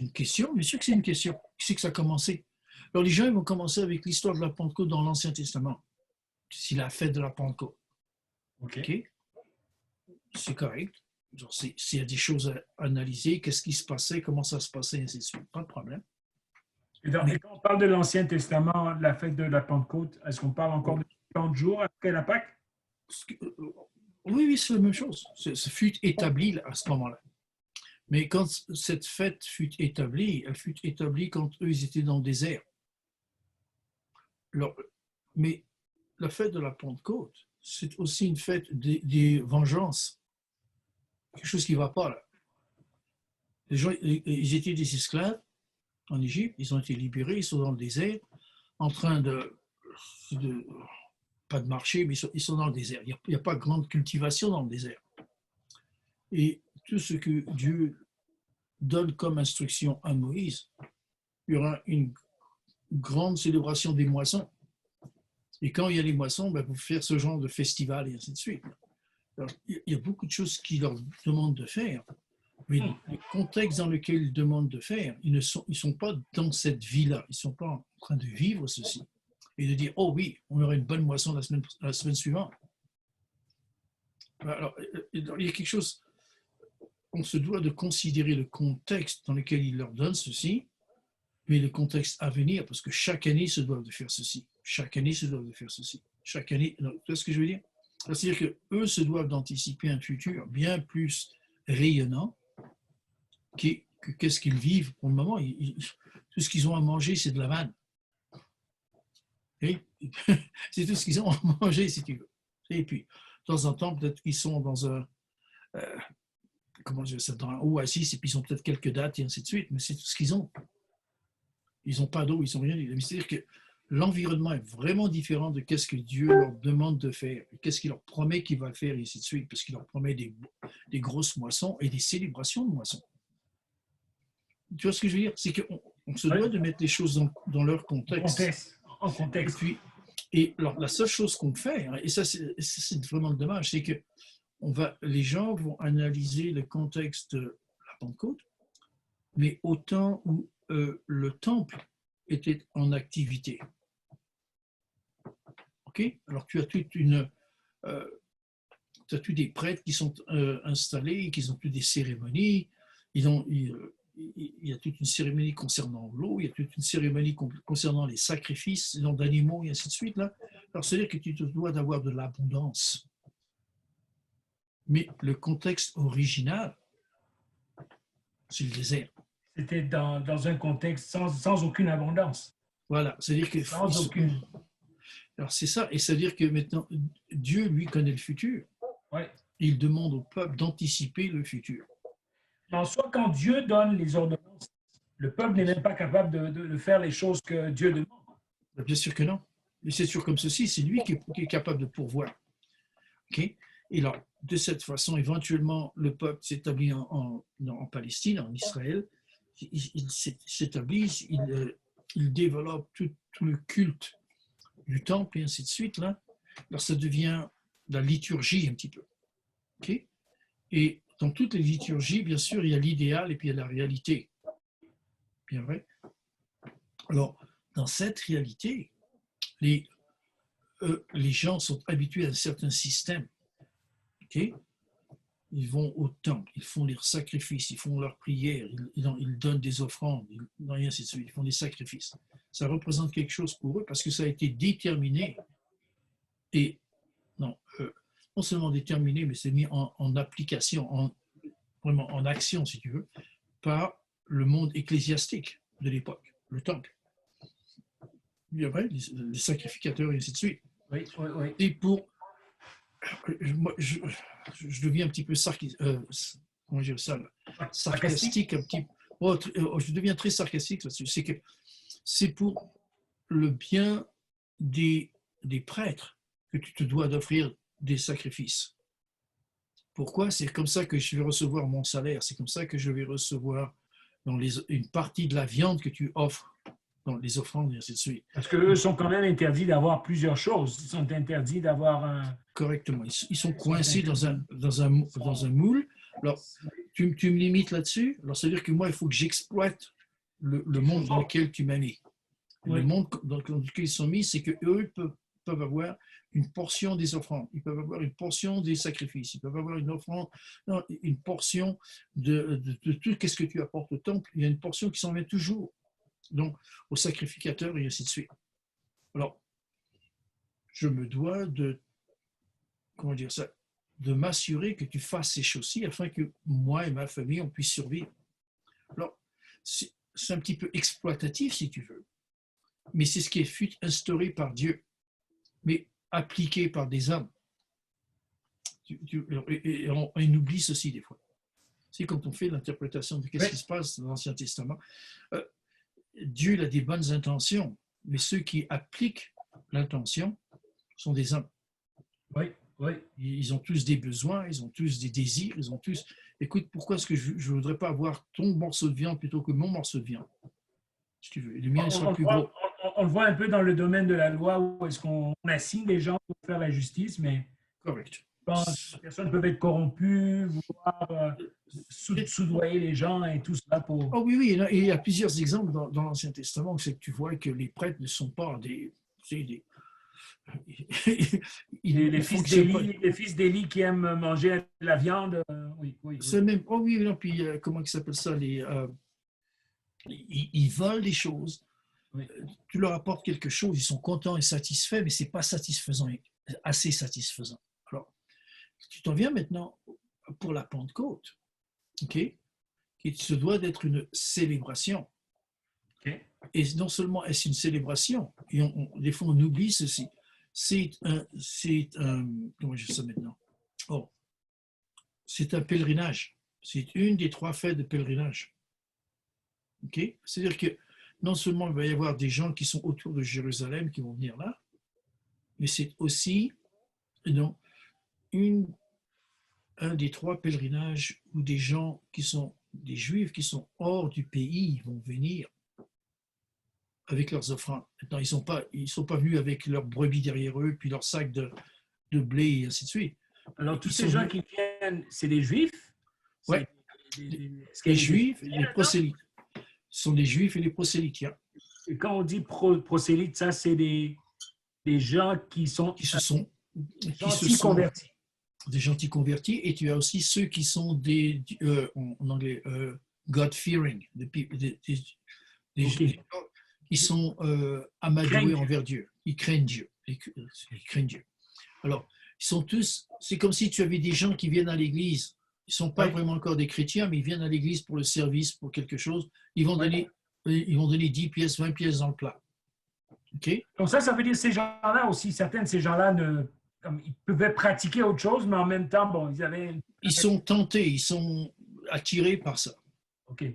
Une question, bien sûr que c'est une question. Qui c'est que ça a commencé? Alors, les gens ils vont commencer avec l'histoire de la Pentecôte dans l'Ancien Testament. C'est la fête de la Pentecôte. OK. OK? C'est correct. S'il y a des choses à analyser, qu'est-ce qui se passait, comment ça se passait, et ainsi de suite. Pas de problème. Et quand on parle de l'Ancien Testament, la fête de la Pentecôte, est-ce qu'on parle encore de 50 jours après la Pâque? Oui, c'est la même chose. Ça fut établi à ce moment-là. Mais quand cette fête fut établie, elle fut établie quand eux, ils étaient dans le désert. Alors, mais la fête de la Pentecôte, c'est aussi une fête des vengeances. Quelque chose qui ne va pas là. Les gens, ils étaient des esclaves en Égypte, ils ont été libérés, ils sont dans le désert, en train pas de marcher, mais ils sont dans le désert. Il n'y a pas grande cultivation dans le désert. Et tout ce que Dieu donne comme instruction à Moïse, il y aura une grande célébration des moissons. Et quand il y a les moissons, ben, vous faire ce genre de festival et ainsi de suite. Alors, il y a beaucoup de choses qu'ils leur demandent de faire, mais le contexte dans lequel ils demandent de faire, ils ne sont pas dans cette vie-là, ils ne sont pas en train de vivre ceci et de dire, oh oui, on aura une bonne moisson la semaine suivante. Alors, il y a quelque chose, on se doit de considérer le contexte dans lequel il leur donne ceci, mais le contexte à venir, parce que chaque année se doivent de faire ceci. Chaque année se doivent de faire ceci. Chaque année, tu vois ce que je veux dire? C'est-à-dire qu'eux se doivent d'anticiper un futur bien plus rayonnant que qu'est-ce qu'ils vivent pour le moment. Tout ce qu'ils ont à manger, c'est de la manne. C'est tout ce qu'ils ont à manger, si tu veux. Et puis, de temps en temps, peut-être qu'ils sont dans un... comment dire ça, dans un oasis, et puis ils ont peut-être quelques dates, et ainsi de suite, mais c'est tout ce qu'ils ont. Ils n'ont pas d'eau, ils n'ont rien. C'est-à-dire que l'environnement est vraiment différent de ce que Dieu leur demande de faire, qu'est-ce qu'il leur promet qu'il va faire, et ainsi de suite, parce qu'il leur promet des grosses moissons et des célébrations de moissons. Tu vois ce que je veux dire? C'est qu'on se doit de mettre les choses dans leur contexte. En contexte. Et alors, la seule chose qu'on fait, et ça c'est vraiment dommage, c'est que les gens vont analyser le contexte de la Pentecôte, mais au temps où le temple était en activité. OK? Alors, tu as tous des prêtres qui sont installés, qui ont toutes des cérémonies. Il y a toute une cérémonie concernant l'eau, il y a toute une cérémonie concernant les sacrifices d'animaux, et ainsi de suite. Là. Alors, c'est-à-dire que tu te dois d'avoir de l'abondance. Mais le contexte original, c'est le désert. C'était dans un contexte sans aucune abondance. Voilà, c'est-à-dire que... Sans aucune... Alors, c'est ça, et c'est-à-dire que maintenant, Dieu, lui, connaît le futur. Ouais. Il demande au peuple d'anticiper le futur. En soi, quand Dieu donne les ordonnances, le peuple n'est même pas capable de faire les choses que Dieu demande. Bien sûr que non. Mais c'est sûr comme ceci, c'est lui qui est capable de pourvoir. Okay? Et alors, de cette façon, éventuellement, le peuple s'établit en Palestine, en Israël. Il s'établit, il développe tout le culte du temple et ainsi de suite. Là. Alors, ça devient la liturgie un petit peu. Okay? Et dans toutes les liturgies, bien sûr, il y a l'idéal et puis il y a la réalité. Bien vrai. Alors, dans cette réalité, les gens sont habitués à un certain système. Okay? Ils vont au temple, ils font leurs sacrifices, ils font leurs prières, ils donnent des offrandes, et ainsi de suite, ils font des sacrifices. Ça représente quelque chose pour eux parce que ça a été déterminé et non seulement déterminé, mais c'est mis en application, vraiment en action, si tu veux, par le monde ecclésiastique de l'époque, le temple. Il y avait les sacrificateurs et ainsi de suite. Oui. Et pour... Moi, je deviens un petit peu sarcastique un petit je deviens très sarcastique là-dessus. C'est que c'est pour le bien des prêtres que tu te dois d'offrir des sacrifices. Pourquoi? C'est comme ça que je vais recevoir mon salaire, c'est comme ça que je vais recevoir une partie de la viande que tu offres dans les offrandes et ainsi de suite. Parce qu'eux sont quand même interdits d'avoir plusieurs choses. Ils sont interdits d'avoir un... Correctement. Ils sont coincés dans un moule. Alors, tu me limites là-dessus, alors ça veut dire que moi, il faut que j'exploite le monde dans lequel tu m'as mis. Oui. Le monde dans lequel ils sont mis, c'est qu'eux peuvent avoir une portion des offrandes, ils peuvent avoir une portion des sacrifices, ils peuvent avoir une offrande, non, une portion de tout ce que tu apportes au temple. Il y a une portion qui s'en vient toujours donc au sacrificateur et ainsi de suite. Alors, je me dois comment dire ça, de m'assurer que tu fasses ces choses-ci afin que moi et ma famille, on puisse survivre. Alors, c'est un petit peu exploitatif, si tu veux, mais c'est ce qui fut instauré par Dieu, mais appliqué par des hommes. Et on oublie ceci des fois. C'est quand on fait l'interprétation de ce qui se passe dans l'Ancien Testament. Dieu a des bonnes intentions, mais ceux qui appliquent l'intention sont des hommes. Oui, oui. Ils ont tous des besoins, ils ont tous des désirs, ils ont tous... Écoute, pourquoi est-ce que je ne voudrais pas avoir ton morceau de viande plutôt que mon morceau de viande? Si tu veux. Le mien sera plus gros. On le voit un peu dans le domaine de la loi où est-ce qu'on assigne les gens pour faire la justice, mais correct. Les personnes peuvent être corrompues, vouloir soudoyer les gens et tout cela pour... Oh oui, oui, il y a plusieurs exemples dans l'Ancien Testament, c'est que tu vois que les prêtres ne sont pas des les fils d'Élie qui aiment manger la viande, oui. C'est même, oh oui, non, puis comment ils s'appellent ça, ils volent des choses. Oui. Tu leur apportes quelque chose, ils sont contents et satisfaits, mais c'est pas satisfaisant, assez satisfaisant. Alors, tu t'en viens maintenant pour la Pentecôte, ok, qui se doit d'être une célébration. Okay. Et non seulement est-ce une célébration, et des fois on oublie ceci, c'est un comment je dis ça maintenant? Oh, c'est un pèlerinage. C'est une des 3 fêtes de pèlerinage. Okay? C'est-à-dire que non seulement il va y avoir des gens qui sont autour de Jérusalem qui vont venir là, mais c'est aussi un des 3 pèlerinages où des gens qui sont des Juifs qui sont hors du pays vont venir avec leurs offrandes. Maintenant, ils sont pas venus avec leurs brebis derrière eux, puis leur sac de blé, et ainsi de suite. Alors, tous ces gens qui viennent, c'est des Juifs? Oui, les Juifs et les prosélytes. Ce sont des Juifs et les prosélytes. Et quand on dit prosélytes, ça, c'est des gens qui sont convertis. Des gentils convertis, et tu as aussi ceux qui sont des, en anglais, God-fearing, des gens qui sont amadoués envers Dieu. Ils craignent Dieu. Ils craignent Dieu. Alors, ils sont tous, c'est comme si tu avais des gens qui viennent à l'église. Ils ne sont pas vraiment encore des chrétiens, mais ils viennent à l'église pour le service, pour quelque chose. Ils vont donner 10 pièces, 20 pièces dans le plat. OK? Donc ça veut dire que ces gens-là aussi, certains de ces gens-là, ils pouvaient pratiquer autre chose, mais en même temps, bon, ils sont tentés, ils sont attirés par ça. OK.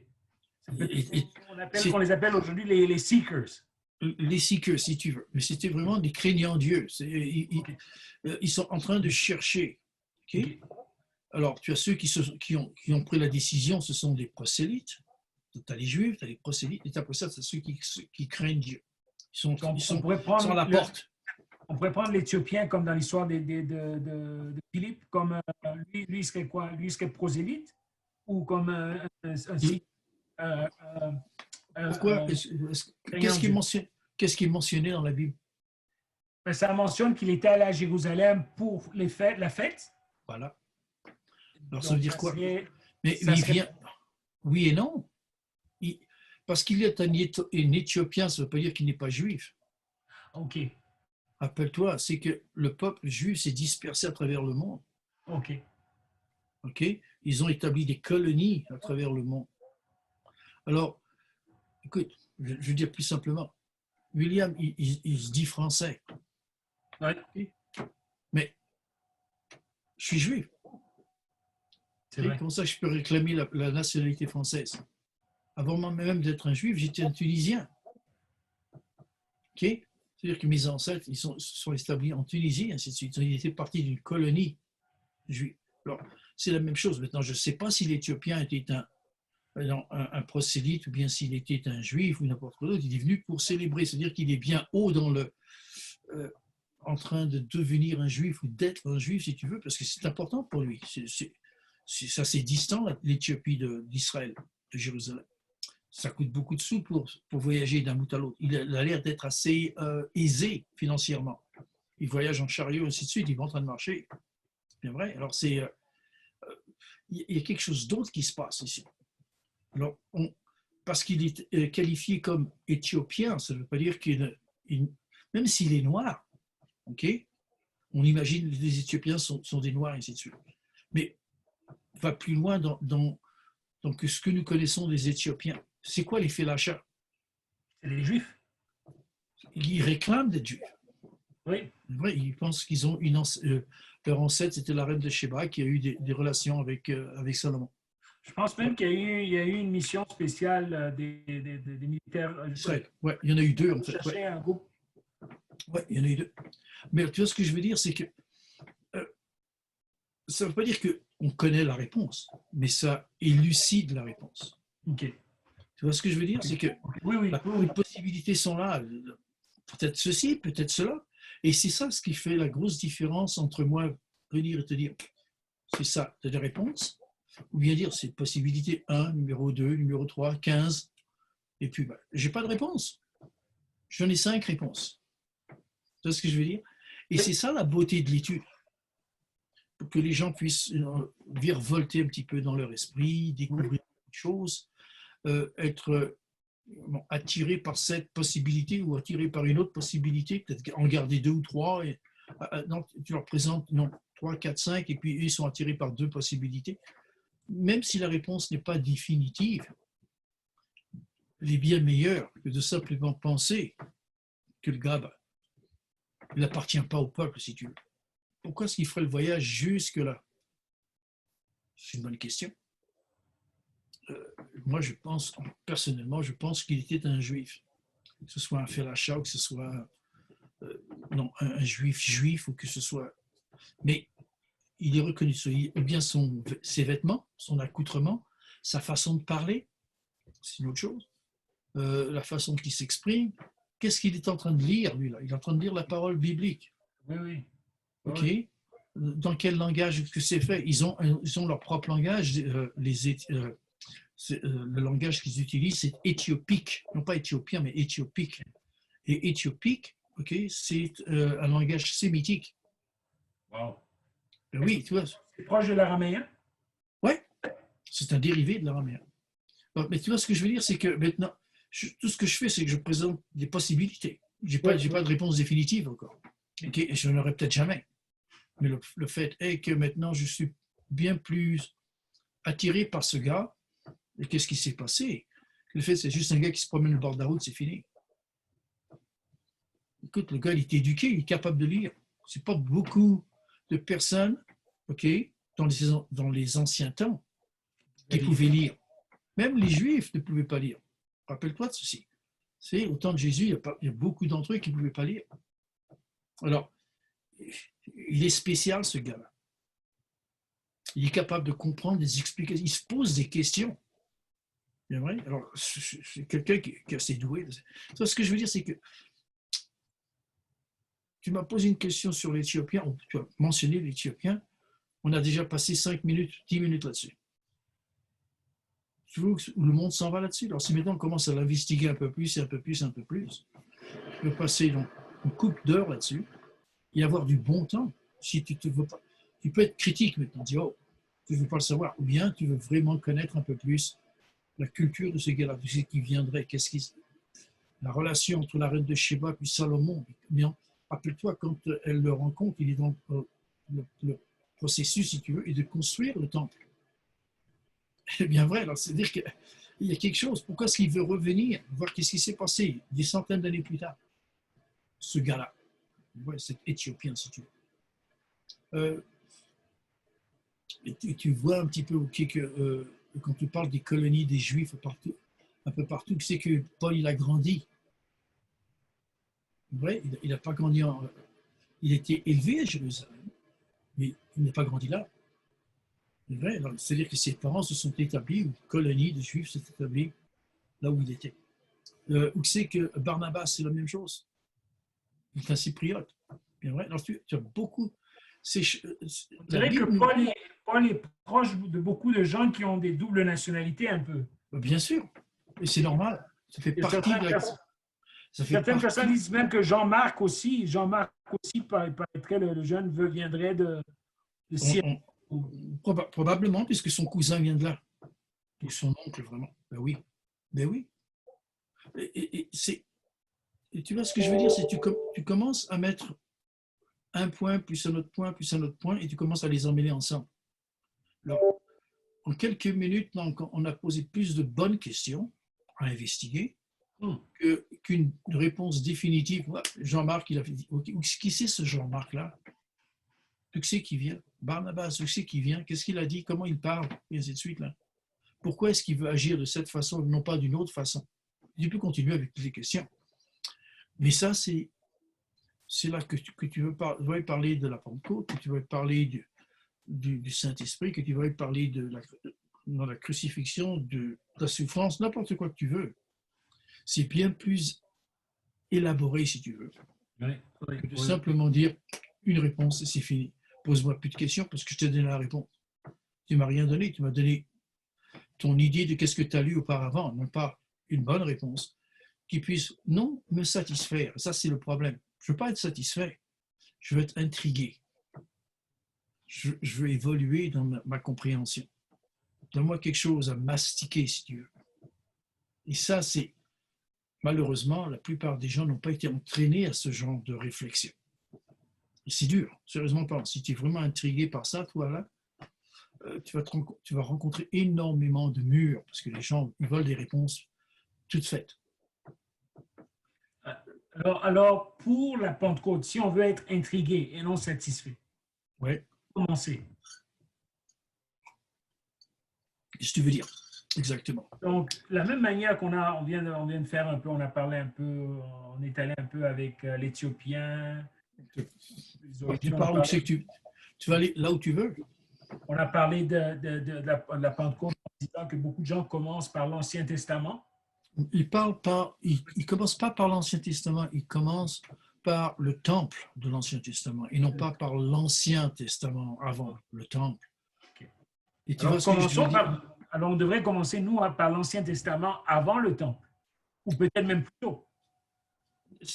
On les appelle aujourd'hui les seekers. Les seekers, si tu veux. Mais c'était vraiment des craignants Dieu. Ils sont en train de chercher. Okay? Alors, tu as ceux qui ont pris la décision, ce sont des prosélytes. Tu as les Juifs, tu as les prosélytes, et après ça, tu as ceux qui craignent Dieu. Ils sont sur la porte. On pourrait prendre l'Éthiopien comme dans l'histoire de Philippe, comme lui serait quoi? Lui serait prosélyte ou comme un pourquoi? Qu'est-ce qui est mentionné dans la Bible? Ça mentionne qu'il était allé à Jérusalem pour la fête. Voilà. Alors, ça veut dire quoi? Mais il vient... Oui et non. Parce qu'il est un Éthiopien, ça ne veut pas dire qu'il n'est pas juif. OK. Rappelle-toi, c'est que le peuple juif s'est dispersé à travers le monde. OK. OK? Ils ont établi des colonies à travers le monde. Alors, écoute, je veux dire plus simplement, William, il se dit français. Oui. Mais je suis juif. Comment ça je peux réclamer la nationalité française? Avant même d'être un juif, j'étais un Tunisien. OK? C'est-à-dire que mes ancêtres, ils sont établis en Tunisie, ainsi de suite. Ils étaient partis d'une colonie juive. Alors, c'est la même chose. Maintenant, je ne sais pas si l'Éthiopien était un prosélyte ou bien s'il était un juif ou n'importe quoi d'autre. Il est venu pour célébrer. C'est-à-dire qu'il est bien haut dans en train de devenir un juif ou d'être un juif, si tu veux, parce que c'est important pour lui. c'est assez distant, l'Éthiopie d'Israël, de Jérusalem. Ça coûte beaucoup de sous pour voyager d'un bout à l'autre. Il a l'air d'être assez aisé financièrement. Il voyage en chariot, ainsi de suite, il va en train de marcher. C'est bien vrai. Alors, il y a quelque chose d'autre qui se passe ici. Alors, parce qu'il est qualifié comme éthiopien, ça ne veut pas dire même s'il est noir, ok, on imagine que les Éthiopiens sont des noirs, et ainsi de suite. Mais va plus loin dans ce que nous connaissons des Éthiopiens. C'est quoi les Félacha? C'est les Juifs. Ils réclament d'être Juifs. Oui. Vrai, ils pensent qu'ils ont leur ancêtre, c'était la reine de Sheba qui a eu des relations avec Salomon. Je pense même qu'il y a eu une mission spéciale des militaires. Israël. Ouais, il y en a eu deux en fait. Chercher un groupe. Ouais, il y en a eu deux. Mais tu vois ce que je veux dire, c'est que ça ne veut pas dire qu'on connaît la réponse, mais ça élucide la réponse. Ok. Tu vois ce que je veux dire, c'est que oui. les possibilités sont là. Peut-être ceci, peut-être cela. Et c'est ça ce qui fait la grosse différence entre moi venir et te dire c'est ça, tu as des réponses, ou bien dire c'est possibilité 1, numéro 2, numéro 3, 15, et puis je n'ai pas de réponse. J'en ai 5 réponses. Tu vois ce que je veux dire? Et c'est ça la beauté de l'étude. Pour que les gens puissent virevolter un petit peu dans leur esprit, découvrir des choses, être attiré par cette possibilité ou attiré par une autre possibilité, peut-être en garder 2 ou 3. Donc, tu leur présentes 3, 4, 5, et puis ils sont attirés par 2 possibilités. Même si la réponse n'est pas définitive, elle est bien meilleure que de simplement penser que le gars, il n'appartient pas au peuple, si tu veux. Pourquoi est-ce qu'il ferait le voyage jusque-là? C'est une bonne question. Moi, personnellement, je pense qu'il était un juif. Que ce soit un Félacha, ou que ce soit un juif, ou que ce soit. Mais il est reconnu, ou bien ses vêtements, son accoutrement, sa façon de parler, c'est une autre chose. La façon qu'il s'exprime. Qu'est-ce qu'il est en train de lire, lui, là? Il est en train de lire la parole biblique. Oui. OK. Dans quel langage que c'est fait? Ils ont leur propre langage. Le langage qu'ils utilisent, c'est éthiopique. Non pas éthiopien, mais éthiopique. Et éthiopique, OK, c'est un langage sémitique. Wow. Oui, tu vois. C'est proche de l'araméen? Oui, c'est un dérivé de l'araméen. Mais tu vois, ce que je veux dire, c'est que maintenant, tout ce que je fais, c'est que je présente des possibilités. Je n'ai pas de réponse définitive encore. Okay? Et je n'en aurai peut-être jamais. Mais le fait est que maintenant, je suis bien plus attiré par ce gars. Et qu'est-ce qui s'est passé? Le fait, c'est juste un gars qui se promène le bord de la route, c'est fini. Écoute, le gars, il est éduqué, il est capable de lire. C'est pas beaucoup de personnes, OK, dans les anciens temps, qui pouvaient lire. Même les Juifs ne pouvaient pas lire. Rappelle-toi de ceci. C'est au temps de Jésus, il y a beaucoup d'entre eux qui ne pouvaient pas lire. Alors, il est spécial, ce gars-là. Il est capable de comprendre des explications. Il se pose des questions. Bien vrai. Alors, c'est quelqu'un qui est assez doué. Ce que je veux dire, c'est que tu m'as posé une question sur l'Éthiopien, tu as mentionné l'Éthiopien. On a déjà passé 5 minutes, 10 minutes là-dessus. Tu vois où le monde s'en va là-dessus? Alors, si maintenant on commence à l'investiguer un peu plus, on peut passer donc, une couple d'heures là-dessus et avoir du bon temps. Si tu ne veux pas, tu peux être critique maintenant, dire, oh, tu ne veux pas le savoir, ou bien tu veux vraiment connaître un peu plus la culture de ce gars-là, de ce qui viendrait, la relation entre la reine de Sheba et Salomon. Rappelle-toi, quand elle le rencontre, il est dans le processus, si tu veux, et de construire le temple. C'est bien vrai, alors c'est-à-dire qu'il y a quelque chose. Pourquoi est-ce qu'il veut revenir, voir qu'est-ce qui s'est passé des centaines d'années plus tard? Ce gars-là, ouais, cet Éthiopien, si tu veux. Et tu vois un petit peu que quand tu parles des colonies des Juifs un peu partout, tu sais que Paul, il a grandi. Ouais, il n'a pas grandi il a été élevé à Jérusalem, mais il n'a pas grandi là. C'est-à-dire que ses parents se sont établis, ou une colonie de Juifs s'est établie là où il était. Où c'est que Barnabas, c'est la même chose. Il est un cypriote. Bien vrai. Alors, tu as beaucoup. On La dirait que Bible, Paul est proche de beaucoup de gens qui ont des doubles nationalités un peu. bien sûr, et c'est normal. Ça fait Et partie de la. Ça fait certaines personnes partie. disent même que Jean-Marc aussi paraîtrait le jeune viendrait de on- Syrie. on- Probablement, puisque son cousin vient de là. Ou son oncle, vraiment. Ben oui. Ben oui. Et tu vois ce que je veux dire, c'est que tu commences à mettre un point, plus un autre point, plus un autre point, et tu commences à les emmener ensemble. Alors, en quelques minutes, donc, on a posé plus de bonnes questions à investiguer qu'une réponse définitive. Ouais, Jean-Marc, il a fait, okay, qui c'est ce Jean-Marc-là? Où c'est qui vient? Barnabas, où c'est qui vient? Qu'est-ce qu'il a dit? Comment il parle? Et ainsi de suite. Là. Pourquoi est-ce qu'il veut agir de cette façon, non pas d'une autre façon? Tu peux continuer avec toutes les questions. Mais ça, c'est là que tu veux parler de la Pentecôte, que tu veux parler du Saint-Esprit, que tu veux parler de la crucifixion, de la souffrance, n'importe quoi que tu veux. C'est bien plus élaboré, si tu veux, que de simplement dire une réponse et c'est fini. Pose-moi plus de questions parce que je t'ai donné la réponse. Tu ne m'as rien donné, tu m'as donné ton idée de qu'est-ce que tu as lu auparavant, non pas une bonne réponse qui puisse non me satisfaire. Ça, c'est le problème. Je ne veux pas être satisfait, je veux être intrigué. Je veux évoluer dans ma compréhension. Donne-moi quelque chose à mastiquer, si tu veux. Et ça, c'est malheureusement, la plupart des gens n'ont pas été entraînés à ce genre de réflexion. Et c'est dur, sérieusement pas. Si tu es vraiment intrigué par ça, toi là, tu vas rencontrer énormément de murs parce que les gens ils veulent des réponses toutes faites. Alors, pour la Pentecôte, si on veut être intrigué et non satisfait, Ouais. commencer. Qu'est-ce que tu veux dire? Exactement. Donc, la même manière on vient de faire un peu, on a parlé un peu, on est allé un peu avec l'Éthiopien. Tu parles où c'est que tu vas aller là où tu veux. On a parlé de la Pentecôte en disant que beaucoup de gens commencent par l'Ancien Testament. Il commence pas par l'Ancien Testament, il commence par le temple de l'Ancien Testament et non pas par l'Ancien Testament avant le temple. Okay. Et tu vois ce que je veux dire? Alors, on devrait commencer, nous, par l'Ancien Testament avant le temple, ou peut-être même plus tôt.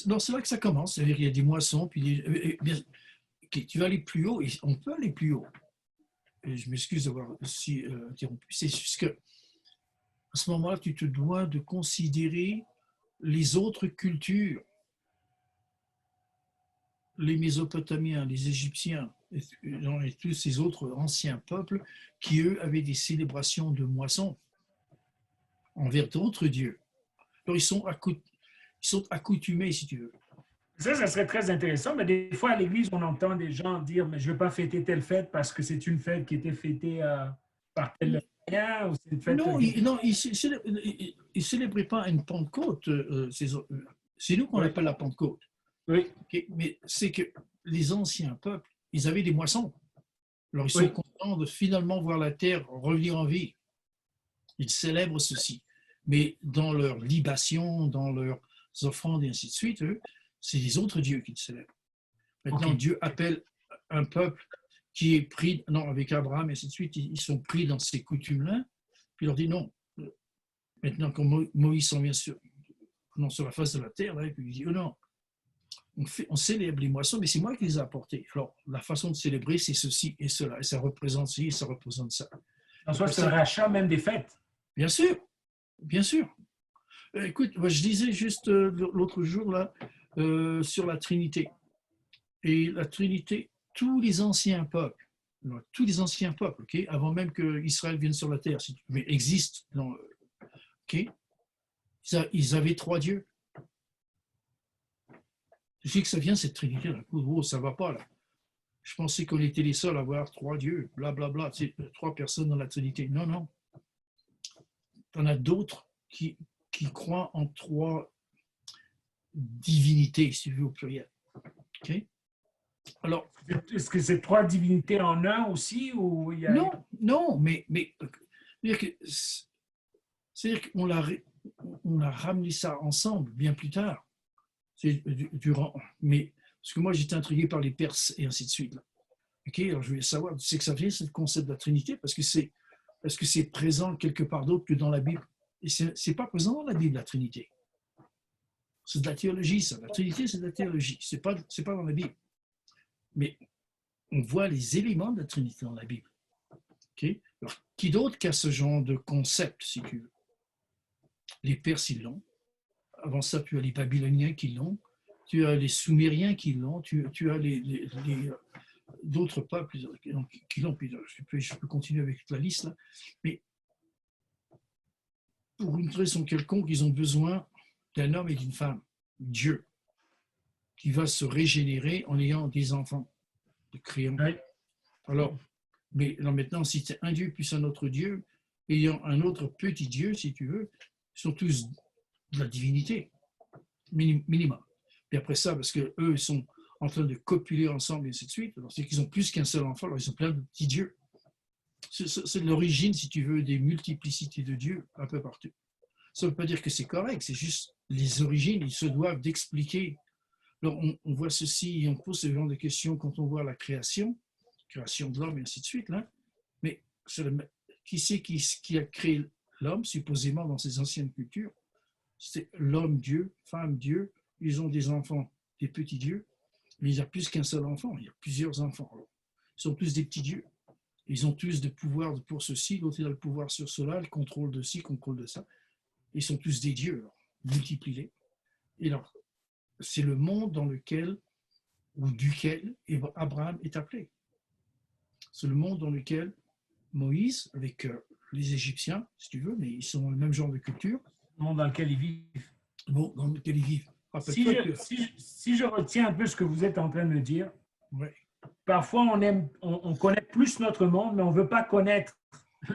Non, c'est là que ça commence. C'est-à-dire qu'il y a des moissons, puis okay, tu vas aller plus haut, et on peut aller plus haut. Et je m'excuse d'avoir aussi interrompu. C'est juste que à ce moment-là, tu te dois de considérer les autres cultures, les Mésopotamiens, les Égyptiens, et tous ces autres anciens peuples qui, eux, avaient des célébrations de moisson envers d'autres dieux. Alors, ils sont accoutumés, si tu veux. Ça serait très intéressant, mais des fois, à l'Église, on entend des gens dire « mais je ne veux pas fêter telle fête parce que c'est une fête qui était fêtée par tel païen ou c'est une fête… » Non, ils ne célébraient pas une Pentecôte. C'est nous qu'on appelle la Pentecôte. Oui. Okay? Mais c'est que les anciens peuples, ils avaient des moissons. Alors, ils sont contents de finalement voir la terre revenir en vie. Ils célèbrent ceci. Mais dans leur libation, dans leurs offrandes et ainsi de suite, eux, c'est les autres dieux qu'ils célèbrent. Maintenant, Dieu appelle un peuple qui est pris, non, avec Abraham et ainsi de suite, ils sont pris dans ces coutumes-là, puis il leur dit non. Maintenant, quand Moïse s'en vient sur la face de la terre, là, puis il dit non, on célèbre les moissons, mais c'est moi qui les ai apportés. Alors, la façon de célébrer, c'est ceci et cela, et ça représente ci et ça représente ça. En soi, c'est un rachat même des fêtes. Bien sûr, bien sûr. Écoute, moi, je disais juste l'autre jour là sur la Trinité. Et la Trinité, tous les anciens peuples, okay, avant même qu'Israël vienne sur la terre, mais existent, okay, ils avaient trois dieux. Je sais que ça vient cette Trinité, là. Oh, ça ne va pas là. Je pensais qu'on était les seuls à avoir trois dieux, blablabla, c'est trois personnes dans la Trinité. Non, non. Il y en a d'autres qui croient en trois divinités, si tu veux, au pluriel. Okay? Alors, est-ce que c'est trois divinités en un aussi ou il y a… Non, mais c'est-à-dire qu'on a ramené ça ensemble bien plus tard. Mais parce que moi j'étais intrigué par les Perses et ainsi de suite. Ok, alors je voulais savoir, tu sais que ça vient, c'est le concept de la Trinité, parce que c'est présent quelque part d'autre que dans la Bible. Et c'est pas présent dans la Bible, la Trinité. C'est de la théologie, ça. La Trinité, c'est de la théologie. C'est pas dans la Bible. Mais on voit les éléments de la Trinité dans la Bible. Okay? Alors, qui d'autre qu'a ce genre de concept, si tu veux? Les Perses, ils l'ont. Avant ça, tu as les Babyloniens qui l'ont. Tu as les Sumériens qui l'ont. Tu as d'autres peuples qui l'ont. Je peux continuer avec la liste, là. Mais pour une raison quelconque, ils ont besoin d'un homme et d'une femme, Dieu, qui va se régénérer en ayant des enfants, de créants. Oui. Alors, mais là, maintenant, si c'est un Dieu plus un autre Dieu, ayant un autre petit Dieu, si tu veux, ils sont tous de la divinité, minimum. Et après ça, parce qu'eux, ils sont en train de copuler ensemble et ainsi de suite, alors c'est qu'ils ont plus qu'un seul enfant, alors ils ont plein de petits dieux. C'est l'origine, si tu veux, des multiplicités de dieux un peu partout. Ça ne veut pas dire que c'est correct, c'est juste les origines, ils se doivent d'expliquer. Alors, on voit ceci et on pose ce genre de questions quand on voit la création de l'homme et ainsi de suite. Là. Mais qui c'est qui a créé l'homme, supposément dans ces anciennes cultures? C'est l'homme Dieu, femme Dieu, ils ont des enfants, des petits dieux, mais il n'y a plus qu'un seul enfant, il y a plusieurs enfants. Alors, ils sont tous des petits dieux. Ils ont tous de pouvoir pour ceci, l'autre a le pouvoir sur cela, le contrôle de ci, contrôle de ça. Ils sont tous des dieux, multipliés. Et alors, c'est le monde dans lequel ou duquel Abraham est appelé. C'est le monde dans lequel Moïse, avec les Égyptiens, si tu veux, mais ils sont dans le même genre de culture. Le monde dans lequel ils vivent. Bon, dans lequel ils vivent. Si je retiens un peu ce que vous êtes en train de me dire, ouais. Parfois on connaît plus notre monde, mais on ne veut pas connaître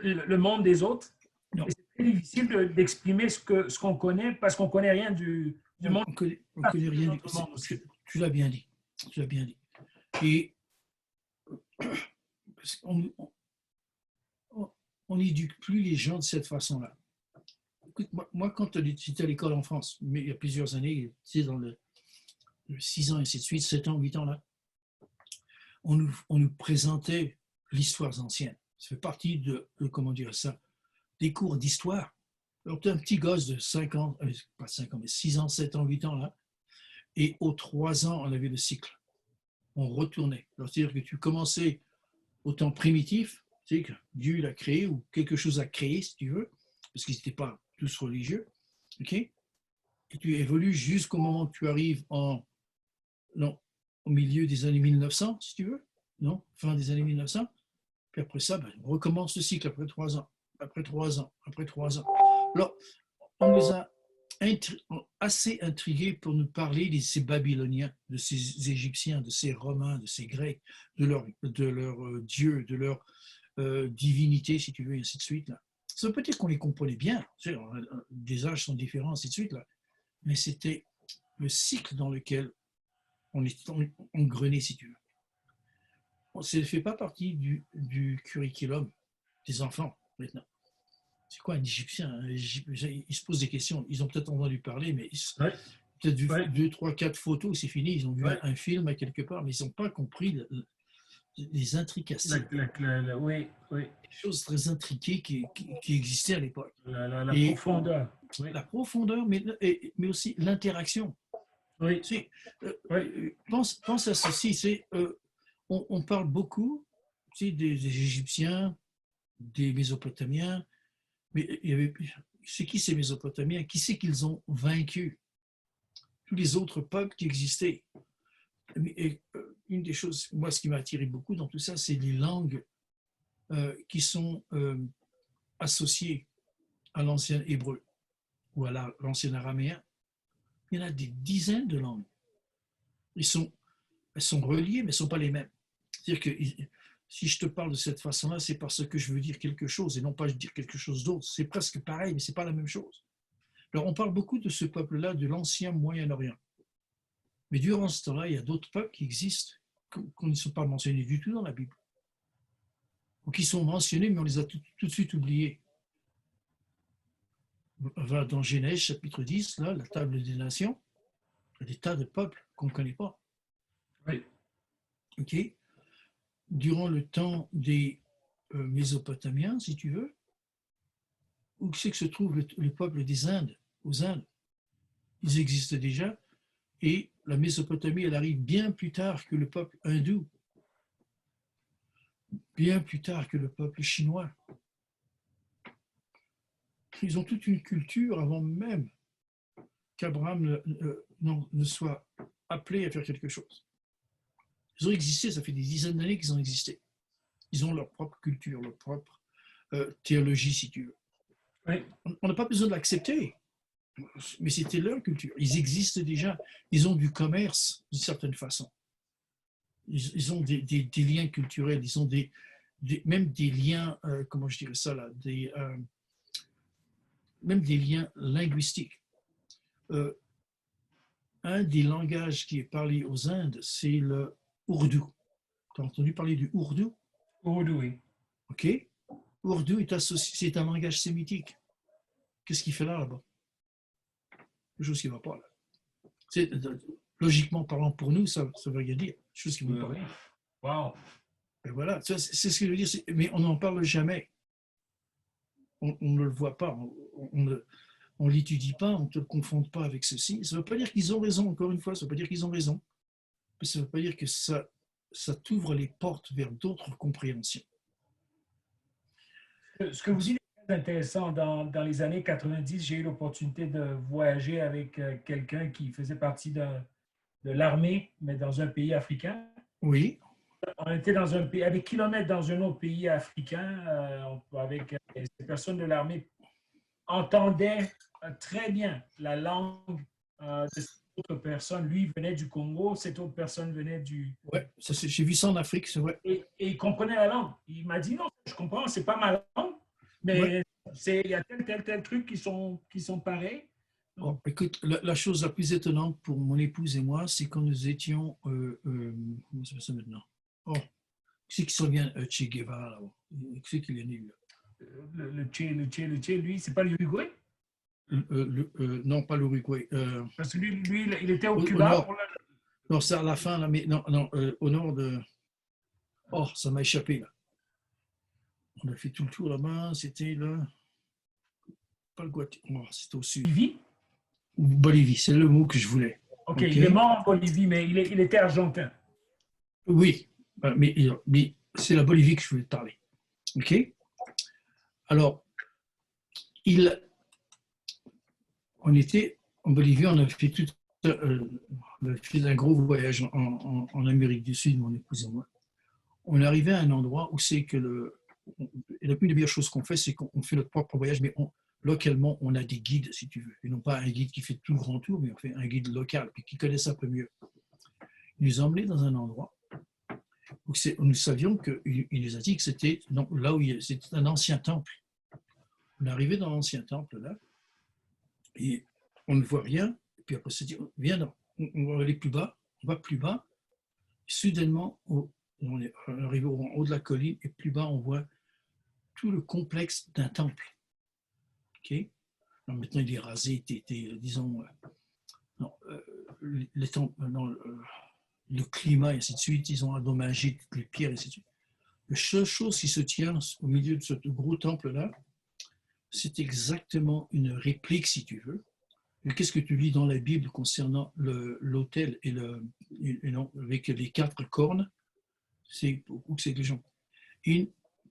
le monde des autres. Non. C'est très difficile d'exprimer ce qu'on connaît parce qu'on ne connaît rien du monde. On connaît rien du monde aussi. Tu l'as bien dit. Tu l'as bien dit. Et on n'éduque plus les gens de cette façon-là. Écoute, moi, quand j'étais à l'école en France, mais il y a plusieurs années, tu sais, dans le 6 ans, et ainsi de suite, 7 ans, 8 ans, là, on nous présentait l'histoire ancienne. Ça fait partie comment dire ça, des cours d'histoire. Alors, tu es un petit gosse de 5 ans, pas 5 ans, mais 6 ans, 7 ans, 8 ans, là, et aux 3 ans, on avait le cycle. On retournait. C'est-à-dire que tu commençais au temps primitif, tu sais, que Dieu l'a créé, ou quelque chose a créé, si tu veux, parce qu'ils n'étaient pas tous religieux, ok? Et tu évolues jusqu'au moment que tu arrives au milieu des années 1900, si tu veux, non, fin des années 1900. Puis après ça, on recommence le cycle après 3 ans, après 3 ans, après 3 ans. Alors, on les a assez intrigués pour nous parler de ces Babyloniens, de ces Égyptiens, de ces Romains, de ces Grecs, de leur dieu, de leur divinité, si tu veux, et ainsi de suite. Là. Ça peut dire qu'on les comprenait bien, tu sais, des âges sont différents, ainsi de suite, là. Mais c'était le cycle dans lequel on est engrené, si tu veux. Ça ne fait pas partie du curriculum des enfants, maintenant. C'est quoi un Égyptien? Ils se posent des questions. Ils ont peut-être entendu parler, mais peut-être vu 2, 3, 4 photos, c'est fini. Ils ont vu un film à quelque part, mais ils n'ont pas compris les intrications. Oui. Des choses très intriquées qui existaient à l'époque. La profondeur. Oui. La profondeur, mais aussi l'interaction. Oui. Pense à ceci. On parle beaucoup des Égyptiens, des Mésopotamiens, mais c'est qui ces Mésopotamiens? Qui c'est qu'ils ont vaincu? Tous les autres peuples qui existaient. Et une des choses, moi, ce qui m'a attiré beaucoup dans tout ça, c'est les langues qui sont associées à l'ancien hébreu ou à l'ancien araméen. Il y en a des dizaines de langues. Elles sont reliées, mais elles ne sont pas les mêmes. C'est-à-dire que si je te parle de cette façon-là, c'est parce que je veux dire quelque chose et non pas dire quelque chose d'autre. C'est presque pareil, mais ce n'est pas la même chose. Alors, on parle beaucoup de ce peuple-là, de l'ancien Moyen-Orient. Mais durant ce temps-là, il y a d'autres peuples qui existent, qui ne sont pas mentionnés du tout dans la Bible. Ou qui sont mentionnés, mais on les a tout de suite oubliés. Va dans Genèse, chapitre 10, là, la table des nations, il y a des tas de peuples qu'on ne connaît pas. Oui. OK? durant le temps des Mésopotamiens, si tu veux, où c'est que se trouve le peuple des Indes, aux Indes. Ils existent déjà, et la Mésopotamie, elle arrive bien plus tard que le peuple hindou, bien plus tard que le peuple chinois. Ils ont toute une culture avant même qu'Abraham ne soit appelé à faire quelque chose. Ils ont existé, ça fait des dizaines d'années qu'ils ont existé. Ils ont leur propre culture, leur propre théologie, si tu veux. Oui. On n'a pas besoin de l'accepter, mais c'était leur culture. Ils existent déjà. Ils ont du commerce, d'une certaine façon. Ils ont des liens culturels, ils ont même des liens, comment je dirais ça là, même des liens linguistiques. Un des langages qui est parlé aux Indes, c'est le ourdou. Tu as entendu parler du ourdou? Ourdou, oui. OK. Ourdou c'est un langage sémitique. Qu'est-ce qu'il fait là-bas? Quelque chose qui ne va pas là. Logiquement parlant, pour nous, ça veut rien dire. Quelque chose qui ne va pas. Wow. Et voilà, c'est ce que je veux dire. Mais on n'en parle jamais. On ne le voit pas. On ne l'étudie pas, on ne te le confronte pas avec ceci. Ça ne veut pas dire qu'ils ont raison, encore une fois, ça ne veut pas dire qu'ils ont raison. Mais ça ne veut pas dire que ça t'ouvre les portes vers d'autres compréhensions. Ce que vous dites est très intéressant. Dans les années 90, j'ai eu l'opportunité de voyager avec quelqu'un qui faisait partie de l'armée, mais dans un pays africain. Oui. On était dans un pays, à des kilomètres dans un autre pays africain, avec ces personnes de l'armée entendaient très bien la langue de cette autre personne. Lui venait du Congo, cette autre personne venait du... Ouais, j'ai vu ça en Afrique, c'est vrai. Et il comprenait la langue. Il m'a dit non, je comprends, c'est pas ma langue, mais il y a tel truc qui sont pareils. Bon, écoute, la chose la plus étonnante pour mon épouse et moi, c'est quand nous étions... comment ça fait ça maintenant? Oh, qui c'est qui se revient Che Guevara là-bas? Qui c'est qui est né là? Le Che, lui, c'est pas l'Uruguay? Non, pas l'Uruguay. Parce que lui, il était au Au Cuba. nord. Non, c'est à la fin, là, mais non, au nord de... Oh, ça m'a échappé, là. On a fait tout le tour là-bas, c'était là... Pas le Guatemala, oh, c'était au sud. Bolivie? Bolivie, c'est le mot que je voulais. OK, il est mort en Bolivie, mais il était argentin. Oui, mais c'est la Bolivie que je voulais te parler. OK? Alors, on était en Bolivie, on a fait un gros voyage en Amérique du Sud, mon épouse et moi. On est arrivé à un endroit où c'est que la plus des meilleures choses qu'on fait, c'est qu'on fait notre propre voyage, mais localement, on a des guides, si tu veux. Et non pas un guide qui fait tout le grand tour, mais on fait un guide local, puis qui connaît ça un peu mieux. Il nous a emmenés dans un endroit où nous savions qu'il nous a dit que c'était là où c'était un ancien temple. On est arrivé dans l'ancien temple, là, et on ne voit rien. Et puis après, on s'est dit, viens, on va aller plus bas. On va plus bas. Et soudainement, on est arrivé en haut de la colline, et plus bas, on voit tout le complexe d'un temple. Okay? Alors maintenant, il est rasé, disons, le climat, et ainsi de suite, ils ont endommagé toutes les pierres, et ainsi de suite. La seule chose qui se tient au milieu de ce gros temple-là, c'est exactement une réplique, si tu veux. Et qu'est-ce que tu lis dans la Bible concernant l'autel avec les 4 cornes? C'est les gens.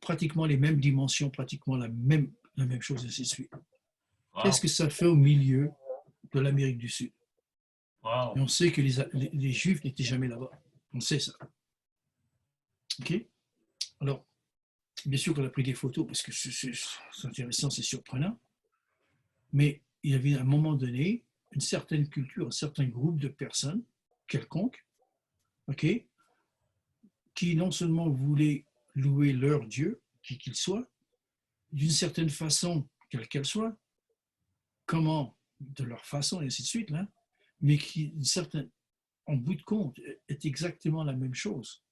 Pratiquement les mêmes dimensions, pratiquement la même chose, et ainsi de suite. Wow. Qu'est-ce que ça fait au milieu de l'Amérique du Sud? Wow. Et on sait que les Juifs n'étaient jamais là-bas. On sait ça. OK? Alors, bien sûr qu'on a pris des photos parce que c'est intéressant, c'est surprenant. Mais il y avait à un moment donné une certaine culture, un certain groupe de personnes, quelconques, OK, qui non seulement voulaient louer leur Dieu, qui qu'il soit, d'une certaine façon, quelle qu'elle soit, comment, de leur façon, et ainsi de suite, là, mais qui, en bout de compte, est exactement la même chose.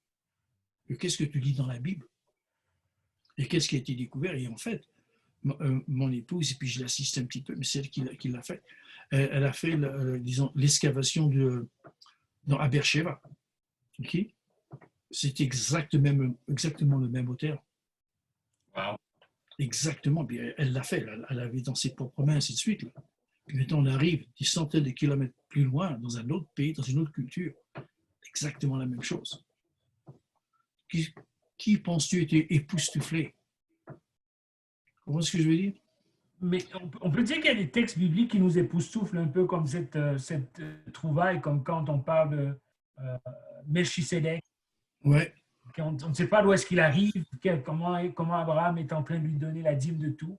Et qu'est-ce que tu lis dans la Bible? Et qu'est-ce qui a été découvert? Et en fait, mon épouse, et puis je l'assiste un petit peu, mais c'est elle qui l'a fait, elle a fait, disons, l'excavation à Beersheba. Okay? C'est exactement le même auteur. Wow. Exactement. Puis elle l'a fait. Elle avait dans ses propres mains, ainsi de suite. Là. Puis maintenant, on arrive des centaines de kilomètres plus loin, dans un autre pays, dans une autre culture. Exactement la même chose. Qui penses-tu était époustouflé? Vous comprenez ce que je veux dire? Mais on peut dire qu'il y a des textes bibliques qui nous époustouflent un peu comme cette trouvaille, comme quand on parle de Melchisédek. Ouais. On ne sait pas d'où est-ce qu'il arrive, comment Abraham est en train de lui donner la dîme de tout.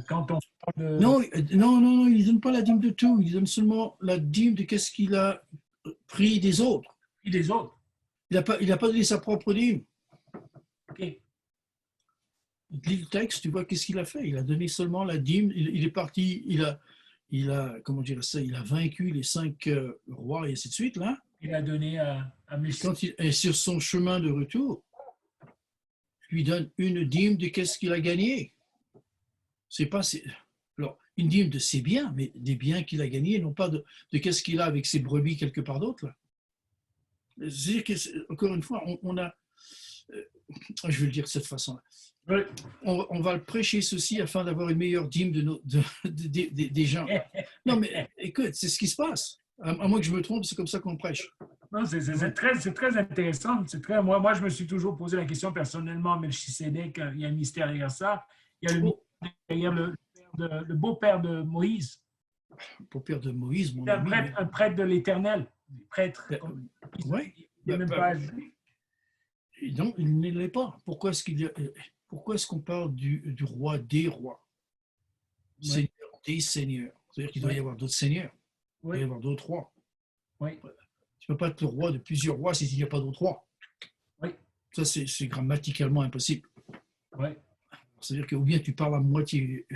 Quand on parle de... Non, il ne donne pas la dîme de tout. Il donne seulement la dîme de qu'est-ce qu'il a pris des autres. Et des autres. Il n'a pas donné sa propre dîme. OK. Lis le texte, tu vois qu'est-ce qu'il a fait. Il a donné seulement la dîme. Il est parti, il a, comment dire ça, il a vaincu les 5 rois et ainsi de suite, là. Il a donné à Melchisédek. Quand il est sur son chemin de retour, il lui donne une dîme de qu'est-ce qu'il a gagné. C'est pas, alors, une dîme de ses biens, mais des biens qu'il a gagnés, non pas de qu'est-ce qu'il a avec ses brebis quelque part d'autre, là. C'est-à-dire que, encore une fois, on a, je vais le dire de cette façon-là. Oui. On va le prêcher ceci afin d'avoir une meilleure dîme des gens. Non, mais écoute, c'est ce qui se passe. À moins que je me trompe, c'est comme ça qu'on prêche. Non, c'est très intéressant. Moi, je me suis toujours posé la question personnellement, Melchisédek, il y a un mystère derrière ça. Il y a le mystère derrière le beau-père de Moïse. Le beau-père de Moïse, mon ami. Un prêtre de l'Éternel. Prêtre. Oui. Il n'est même pas juif. Non, il ne l'est pas. Pourquoi est-ce qu'on parle du roi des rois? Ouais. Seigneur des seigneurs. C'est-à-dire qu'il doit y avoir d'autres seigneurs. Il doit y avoir d'autres rois. Oui. Tu ne peux pas être le roi de plusieurs rois s'il n'y a pas d'autres rois. Oui. Ça, c'est grammaticalement impossible. Oui. C'est-à-dire que ou bien tu parles à moitié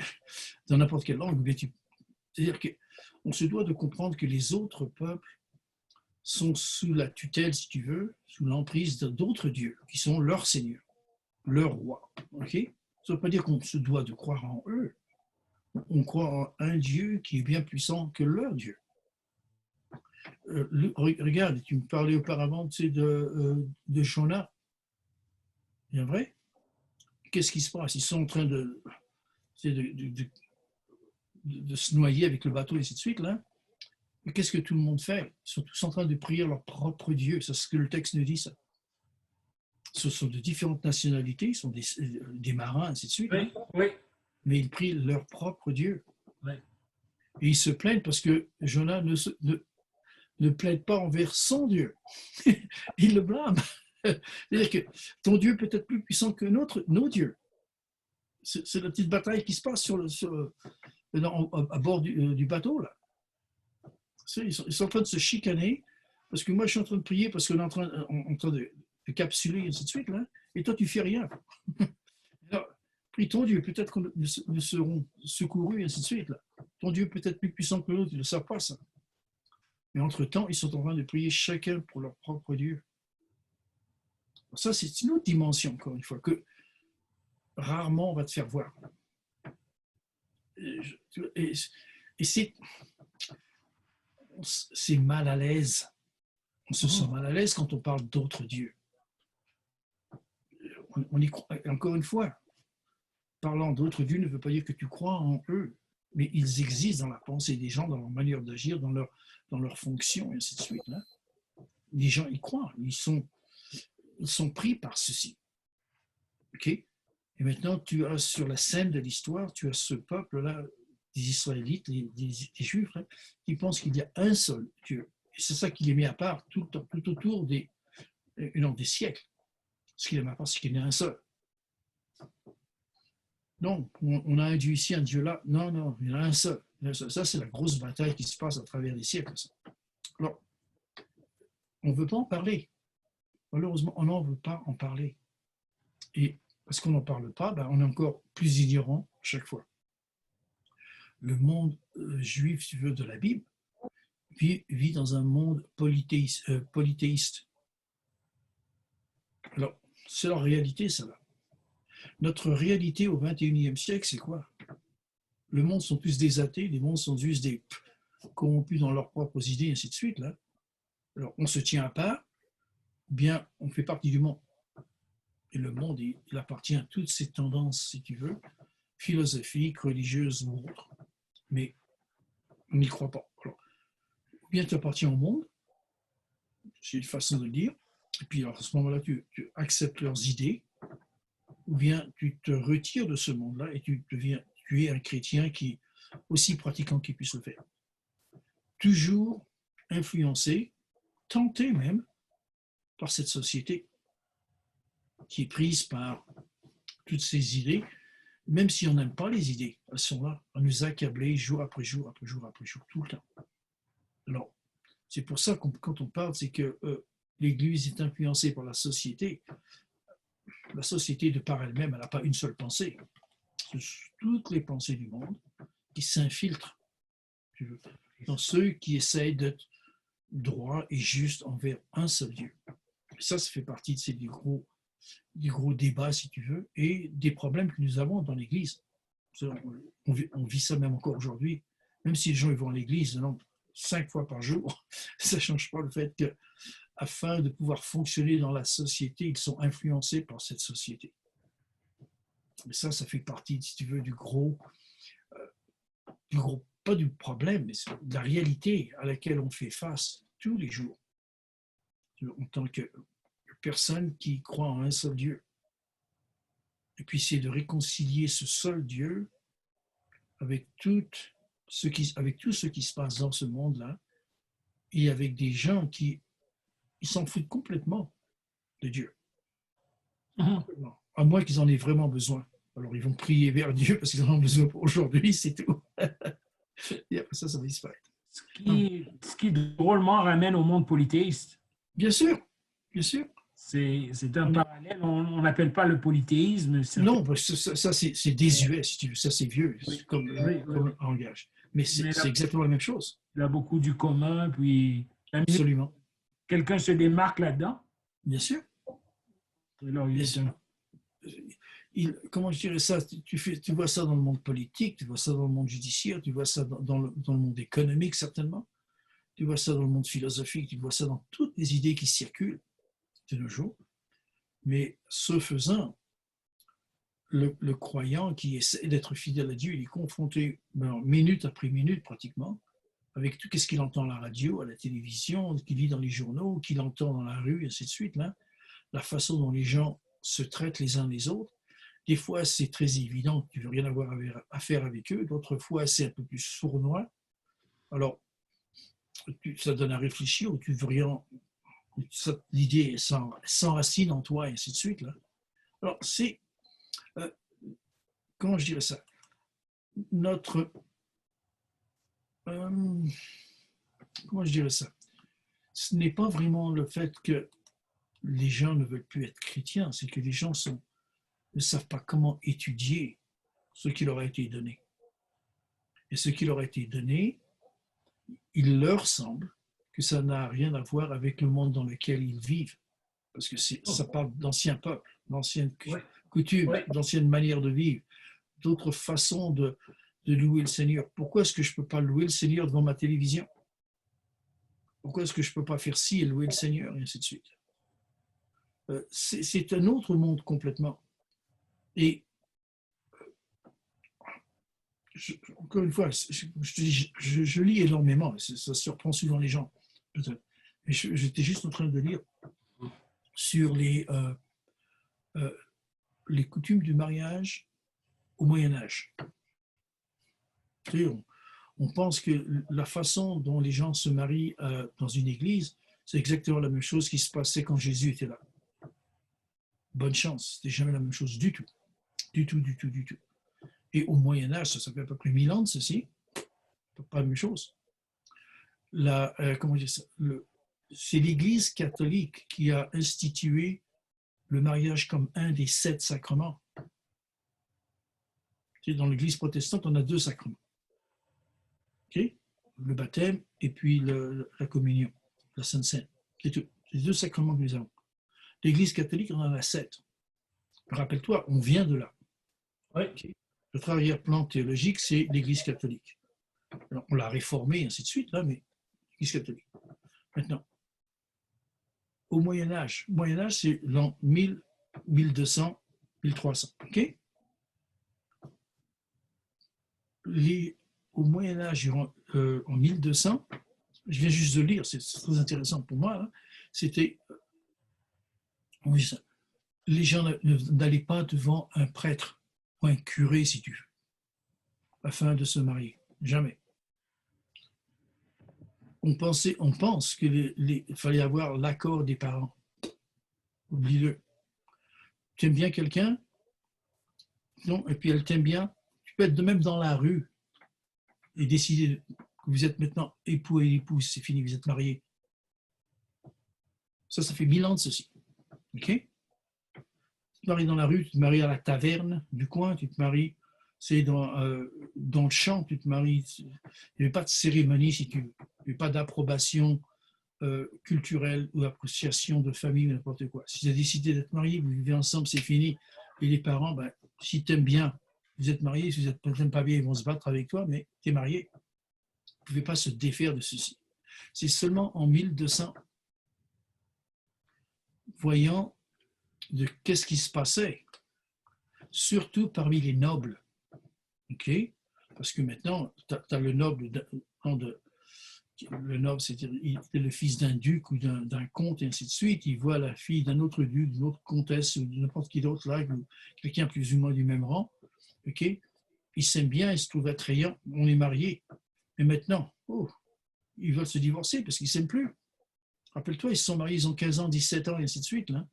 dans n'importe quelle langue, ou bien c'est-à-dire qu'on se doit de comprendre que les autres peuples sont sous la tutelle, si tu veux, sous l'emprise d'autres dieux, qui sont leurs seigneurs, leurs rois. Okay? Ça ne veut pas dire qu'on se doit de croire en eux. On croit en un Dieu qui est bien puissant que leur Dieu. Regarde, tu me parlais auparavant, tu sais, de Jonah. Bien vrai? Qu'est-ce qui se passe? Ils sont en train de se noyer avec le bateau et ainsi de suite, là. Mais qu'est-ce que tout le monde fait? Ils sont tous en train de prier leur propre Dieu. C'est ce que le texte nous dit, ça. Ce sont de différentes nationalités, ils sont des marins, ainsi de suite. Oui, hein? Oui. Mais ils prient leur propre Dieu. Oui. Et ils se plaignent parce que Jonah ne plaide pas envers son Dieu. Il le blâme. C'est-à-dire que ton Dieu peut être plus puissant que nos dieux. C'est la petite bataille qui se passe à bord du bateau, là. Ils sont en train de se chicaner parce que moi, je suis en train de prier parce qu'on est en train de capsuler, et ainsi de suite, là, et toi, tu fais rien. Alors, prie ton Dieu, peut-être que nous serons secourus, et ainsi de suite, là. Ton Dieu peut être plus puissant que l'autre, ils ne le savent pas, ça. Mais entre-temps, ils sont en train de prier chacun pour leur propre Dieu. Ça, c'est une autre dimension, encore une fois, que rarement on va te faire voir. Et c'est mal à l'aise. On se sent mal à l'aise quand on parle d'autres dieux. Encore une fois, parlant d'autres dieux ne veut pas dire que tu crois en eux, mais ils existent dans la pensée des gens, dans leur manière d'agir, dans leur fonction, et ainsi de suite. Là. Les gens y croient, ils sont pris par ceci. Ok? Et maintenant, tu as sur la scène de l'histoire, tu as ce peuple-là, des Israélites, des Juifs, hein, qui pensent qu'il y a un seul Dieu. Et c'est ça qui les met à part tout autour des siècles. Ce qui les met à part, c'est qu'il y en a un seul. Donc, on a un Dieu ici, un Dieu là. Non, il y en a un seul. Ça, c'est la grosse bataille qui se passe à travers les siècles. Alors, on ne veut pas en parler. Malheureusement, on n'en veut pas en parler. Et parce qu'on n'en parle pas, on est encore plus ignorant chaque fois. Le monde juif, si tu veux, de la Bible, vit dans un monde polythéiste. Alors, c'est leur réalité, ça là. Notre réalité au XXIe siècle, c'est quoi? Le monde sont plus des athées, les mondes sont juste des corrompus dans leurs propres idées, et ainsi de suite. Là. Alors, on se tient à part, bien on fait partie du monde. Et le monde, il appartient à toutes ces tendances, si tu veux, philosophiques, religieuses ou autres, mais on n'y croit pas. Alors, ou bien tu appartiens au monde, c'est une façon de le dire, et puis alors, à ce moment-là, tu acceptes leurs idées, ou bien tu te retires de ce monde-là et tu es un chrétien qui est aussi pratiquant qu'il puisse le faire. Toujours influencé, tenté même, par cette société qui est prise par toutes ces idées, même si on n'aime pas les idées, elles sont là, à nous accabler jour après jour, après jour, après jour, tout le temps. Alors, c'est pour ça que quand on parle, c'est que l'Église est influencée par la société. La société, de par elle-même, elle n'a pas une seule pensée. C'est toutes les pensées du monde qui s'infiltrent dans ceux qui essayent d'être droits et justes envers un seul Dieu. Et ça fait partie de des gros débats, si tu veux, et des problèmes que nous avons dans l'Église. On vit ça même encore aujourd'hui. Même si les gens vont à l'Église 5 fois par jour, ça ne change pas le fait que, afin de pouvoir fonctionner dans la société, ils sont influencés par cette société. Mais ça fait partie, si tu veux, du gros, pas du problème, mais de la réalité à laquelle on fait face tous les jours, en tant que personne qui croit en un seul Dieu. Et puis c'est de réconcilier ce seul Dieu avec tout ce qui se passe dans ce monde-là, et avec des gens qui s'en foutent complètement de Dieu. À moins qu'ils en aient vraiment besoin. Alors ils vont prier vers Dieu parce qu'ils en ont besoin pour aujourd'hui, c'est tout. Et après ça va disparaître. Ce qui drôlement ramène au monde polythéiste. Bien sûr, bien sûr. C'est un parallèle. On n'appelle pas le polythéisme. Non, ça c'est désuet, si tu veux. Ça, c'est vieux, oui, comme langage. Mais c'est exactement la même chose. Il y a beaucoup du commun, puis... Absolument. Quelqu'un se démarque là-dedans? Bien sûr. Bien sûr. Comment je dirais ça? Tu vois ça dans le monde politique, tu vois ça dans le monde judiciaire, tu vois ça dans le monde économique, certainement. Tu vois ça dans le monde philosophique, tu vois ça dans toutes les idées qui circulent de nos jours. Mais ce faisant, le croyant qui essaie d'être fidèle à Dieu, il est confronté minute après minute pratiquement avec tout ce qu'il entend à la radio, à la télévision, qu'il lit dans les journaux, qu'il entend dans la rue, et ainsi de suite. Là. La façon dont les gens se traitent les uns les autres. Des fois, c'est très évident que tu ne veux rien avoir à faire avec eux. D'autres fois, c'est un peu plus sournois. Alors, ça donne à réfléchir, ou tu veux rien, l'idée s'enracine en toi, et ainsi de suite. Là. Alors, c'est, comment je dirais ça, notre, comment je dirais ça, ce n'est pas vraiment le fait que les gens ne veulent plus être chrétiens, c'est que les gens ne savent pas comment étudier ce qui leur a été donné. Et ce qui leur a été donné, il leur semble que ça n'a rien à voir avec le monde dans lequel ils vivent. Parce que ça parle d'anciens peuples, d'anciennes coutumes, d'anciennes manières de vivre, d'autres façons de louer le Seigneur. Pourquoi est-ce que je ne peux pas louer le Seigneur devant ma télévision? Pourquoi est-ce que je ne peux pas faire ci et louer le Seigneur, et ainsi de suite? C'est un autre monde complètement. Et encore une fois, je lis énormément, ça surprend souvent les gens, peut-être. Mais j'étais juste en train de lire sur les coutumes du mariage au Moyen-Âge. On pense que la façon dont les gens se marient dans une église, c'est exactement la même chose qui se passait quand Jésus était là. Bonne chance, c'était jamais la même chose du tout. Du tout. Et au Moyen-Âge, ça fait à peu près 1000 ans de ceci, pas la même chose. Comment dire ça? C'est l'Église catholique qui a institué le mariage comme un des 7 sacrements. Dans l'Église protestante, on a 2 sacrements. Okay? Le baptême et puis la communion, la Sainte Seine. C'est tout. C'est 2 sacrements que nous avons. L'Église catholique, on en a 7. Rappelle-toi, on vient de là. Okay? Notre arrière-plan théologique, c'est l'Église catholique. Alors, on l'a réformée, ainsi de suite, là, mais l'Église catholique. Maintenant, au Moyen Âge. Moyen Âge, c'est l'an 1000, 1200, 1300. OK? Au Moyen Âge, en 1200, je viens juste de lire, c'est très intéressant pour moi, hein, c'était, les gens n'allaient pas devant un prêtre ou un curé, si tu veux, afin de se marier. Jamais. On pense qu'il fallait avoir l'accord des parents. Oublie-le. Tu aimes bien quelqu'un, non, et puis elle t'aime bien, tu peux être de même dans la rue et décider que vous êtes maintenant époux et épouse, c'est fini, vous êtes mariés. Ça fait 1000 ans de ceci. OK? Tu te maries dans la rue, tu te maries à la taverne du coin, tu te maries, c'est dans le champ, tu te maries. Il n'y avait pas de cérémonie, si tu veux. Il n'y avait pas d'approbation culturelle ou appréciation de famille ou n'importe quoi. Si tu as décidé d'être marié, vous vivez ensemble, c'est fini. Et les parents, ben, si tu aimes bien, vous êtes mariés, si vous n'êtes pas bien, ils vont se battre avec toi, mais tu es marié. Vous ne pouvez pas se défaire de ceci. C'est seulement en 1200, voyant de qu'est-ce qui se passait, surtout parmi les nobles. OK? Parce que maintenant, tu as le noble, le noble, c'est-à-dire, il est le fils d'un duc ou d'un comte, et ainsi de suite. Il voit la fille d'un autre duc, d'une autre comtesse, ou de n'importe qui d'autre, là, quelqu'un plus ou moins du même rang. OK? Il s'aime bien, il se trouve attrayant, on est mariés. Mais maintenant, ils veulent se divorcer parce qu'ils ne s'aiment plus. Rappelle-toi, ils se sont mariés, ils ont 15 ans, 17 ans, et ainsi de suite. Là.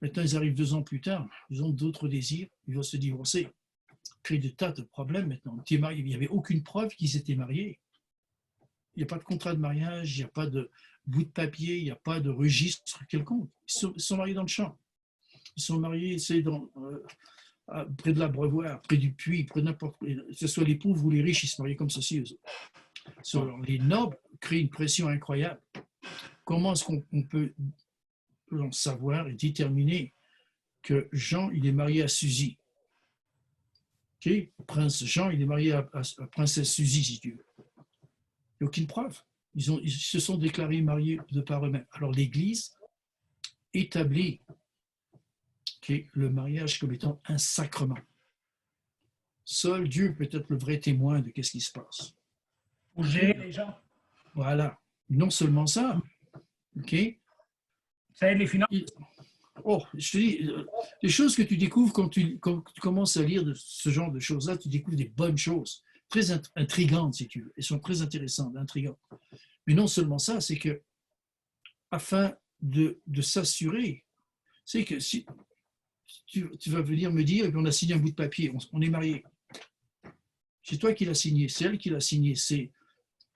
Maintenant, ils arrivent 2 ans plus tard, ils ont d'autres désirs, ils veulent se divorcer. Crée des tas de problèmes maintenant. Il n'y avait aucune preuve qu'ils étaient mariés. Il n'y a pas de contrat de mariage, il n'y a pas de bout de papier, il n'y a pas de registre quelconque. Ils sont mariés dans le champ. Ils sont mariés, près de l'abreuvoir, près du puits, près de n'importe quoi. Que ce soit les pauvres ou les riches, ils se mariaient comme ceci. Les nobles créent une pression incroyable. Comment est-ce qu'on peut en savoir et déterminer que Jean, il est marié à Suzy? Okay? Prince Jean, il est marié à princesse Suzy, si tu veux. Il n'y a aucune preuve. Ils se sont déclarés mariés de par eux-mêmes. Alors l'Église établit le mariage comme étant un sacrement. Seul Dieu peut être le vrai témoin de ce qui se passe. Pour gérer les gens. Voilà. Non seulement ça, OK? Ça aide les finances. Je te dis, les choses que tu découvres quand tu commences à lire de ce genre de choses-là, tu découvres des bonnes choses, très intrigantes, si tu veux. Elles sont très intéressantes, intrigantes. Mais non seulement ça, c'est que, afin de s'assurer, c'est que si tu vas venir me dire qu'on a signé un bout de papier, on est mariés. C'est toi qui l'as signé, c'est elle qui l'a signé, c'est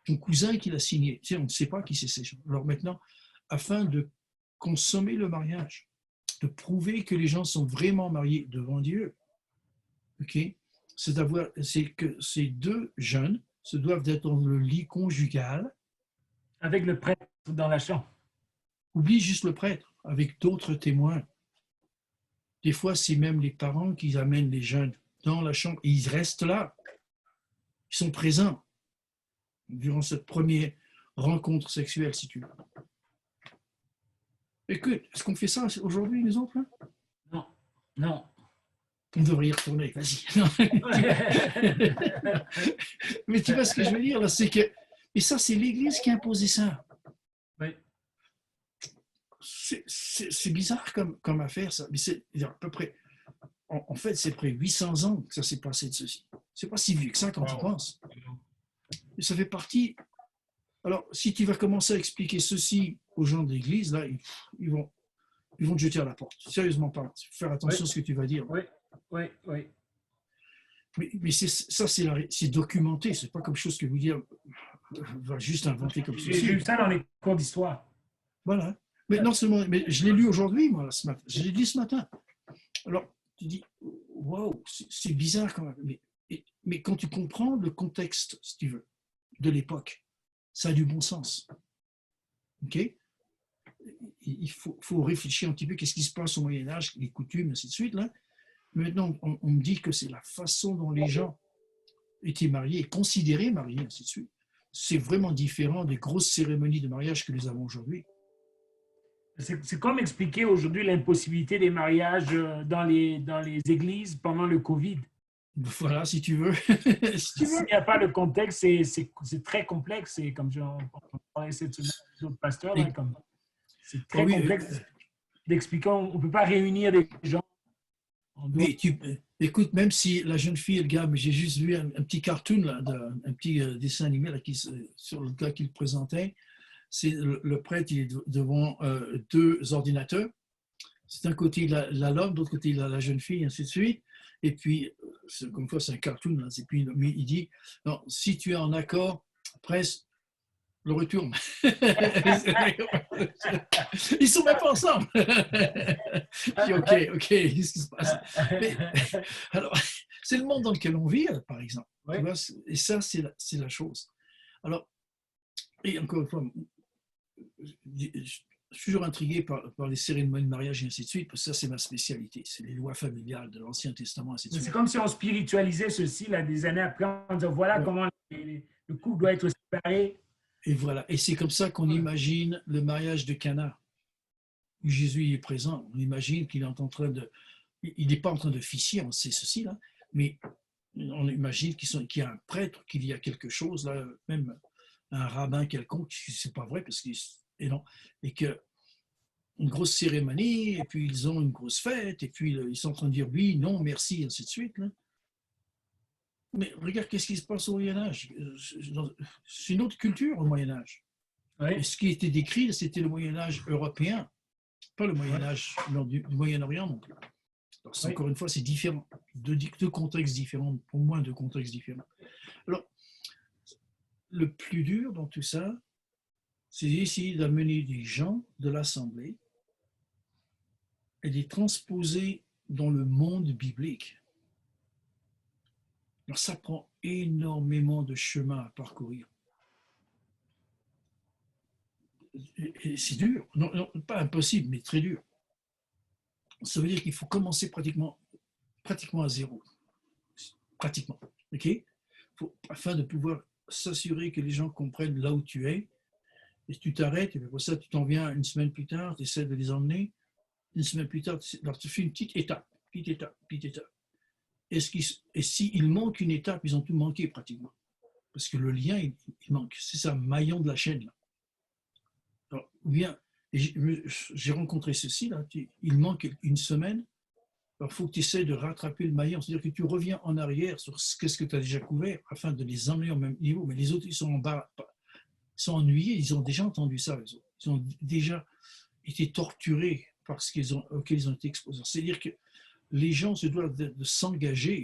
ton cousin qui l'a signé. Tu sais, on ne sait pas qui c'est ces gens. Alors maintenant, afin de consommer le mariage, de prouver que les gens sont vraiment mariés devant Dieu, okay, c'est que ces deux jeunes se doivent d'être dans le lit conjugal. Avec le prêtre dans la chambre. Oublie juste le prêtre, avec d'autres témoins. Des fois, c'est même les parents qui amènent les jeunes dans la chambre et ils restent là. Ils sont présents durant cette première rencontre sexuelle, si tu veux. Écoute, est-ce qu'on fait ça aujourd'hui, les autres? Hein? Non, non. On devrait y retourner, vas-y. Mais tu vois ce que je veux dire, là, c'est que... Et ça, c'est l'Église qui a imposé ça. Oui. C'est bizarre comme affaire, ça. Mais c'est à peu près... En fait, c'est près 800 ans que ça s'est passé de ceci. C'est pas si vieux que ça quand tu penses. Et ça fait partie... Alors, si tu vas commencer à expliquer ceci aux gens de l'Église, là, ils vont te jeter à la porte. Sérieusement pas. Faire attention à ce que tu vas dire. Oui. Mais c'est documenté. C'est pas comme chose que vous dire va juste inventer comme ceci. J'ai vu ça dans les cours d'histoire. Voilà. Mais non seulement, mais je l'ai lu aujourd'hui, moi, ce matin. Je l'ai lu ce matin. Alors, tu dis, waouh, c'est bizarre quand même. Mais quand tu comprends le contexte, si tu veux, de l'époque, ça a du bon sens. OK? Il faut réfléchir un petit peu qu'est-ce qui se passe au Moyen-Âge, les coutumes, ainsi de suite. Là. Maintenant, on me dit que c'est la façon dont les gens étaient mariés, considérés mariés, ainsi de suite. C'est vraiment différent des grosses cérémonies de mariage que nous avons aujourd'hui. C'est comme expliquer aujourd'hui l'impossibilité des mariages dans les églises pendant le Covid. Voilà, si tu veux. Si tu S'il veux. n'y a pas de contexte, c'est très complexe. Et comme j'en parlais cette semaine avec d'autres pasteurs, là, Et, comme c'est oh très oui, complexe d'expliquer. On ne peut pas réunir des gens. On doit. mais écoute, même si la jeune fille et le gars, mais j'ai juste vu un petit cartoon, là, un petit dessin animé là, sur le gars qui le présentait. C'est le prêtre, il est devant deux ordinateurs. C'est d'un côté l'homme, de l'autre côté la jeune fille, et ainsi de suite. Et puis, comme quoi, c'est un cartoon. Là, et puis, il dit, non, si tu es en accord, presse, le retourne. Ils sont même pas ensemble. Je dis, ok, qu'est-ce qui se passe? Mais, alors, c'est le monde dans lequel on vit, par exemple. Oui. Tu vois, et ça, c'est la chose. Alors, et encore une fois, je suis toujours intrigué par les cérémonies de mariage et ainsi de suite, parce que ça, c'est ma spécialité. C'est les lois familiales de l'Ancien Testament, ainsi de C'est suite. comme si on spiritualisait ceci là, des années après, en disant voilà Ouais. comment le couple doit être séparé. Et voilà. Et c'est comme ça qu'on imagine le mariage de Cana, où Jésus est présent. On imagine qu'il est en train de. Il n'est pas en train de officier, on sait ceci, là, mais on imagine qu'il y a un prêtre, qu'il y a quelque chose, là, même un rabbin quelconque, c'est pas vrai, parce et non, et que une grosse cérémonie, et puis ils ont une grosse fête, et puis ils sont en train de dire oui, non, merci, et ainsi de suite. Là. Mais regarde, qu'est-ce qui se passe au Moyen-Âge? C'est une autre culture au Moyen-Âge. Et Oui. ce qui était décrit, c'était le Moyen-Âge européen, pas le Oui. Moyen-Âge du Moyen-Orient non plus. Oui. Encore une fois, c'est différent, deux contextes différents, au moins deux contextes différents. Alors, le plus dur dans tout ça, c'est d'essayer d'amener des gens de l'Assemblée et de les transposer dans le monde biblique. Alors, ça prend énormément de chemin à parcourir. Et c'est dur, non, pas impossible, mais très dur. Ça veut dire qu'il faut commencer pratiquement à zéro. Pratiquement. Okay? Afin de pouvoir s'assurer que les gens comprennent là où tu es. Et tu t'arrêtes, et pour ça, tu t'en viens une semaine plus tard, tu essaies de les emmener. Une semaine plus tard, tu fais une petite étape. Et s'il manque une étape, ils ont tout manqué pratiquement. Parce que le lien, il manque. C'est ça, maillon de la chaîne. Là. Alors, ou bien, j'ai rencontré ceci, là, il manque une semaine, alors il faut que tu essaies de rattraper le maillon, c'est-à-dire que tu reviens en arrière sur ce que tu as déjà couvert afin de les emmener au même niveau, mais les autres, ils sont en bas, ils sont ennuyés, ils ont déjà entendu ça, les autres. Ils ont déjà été torturés par auquel ils ont été exposés. C'est-à-dire que les gens se doivent de s'engager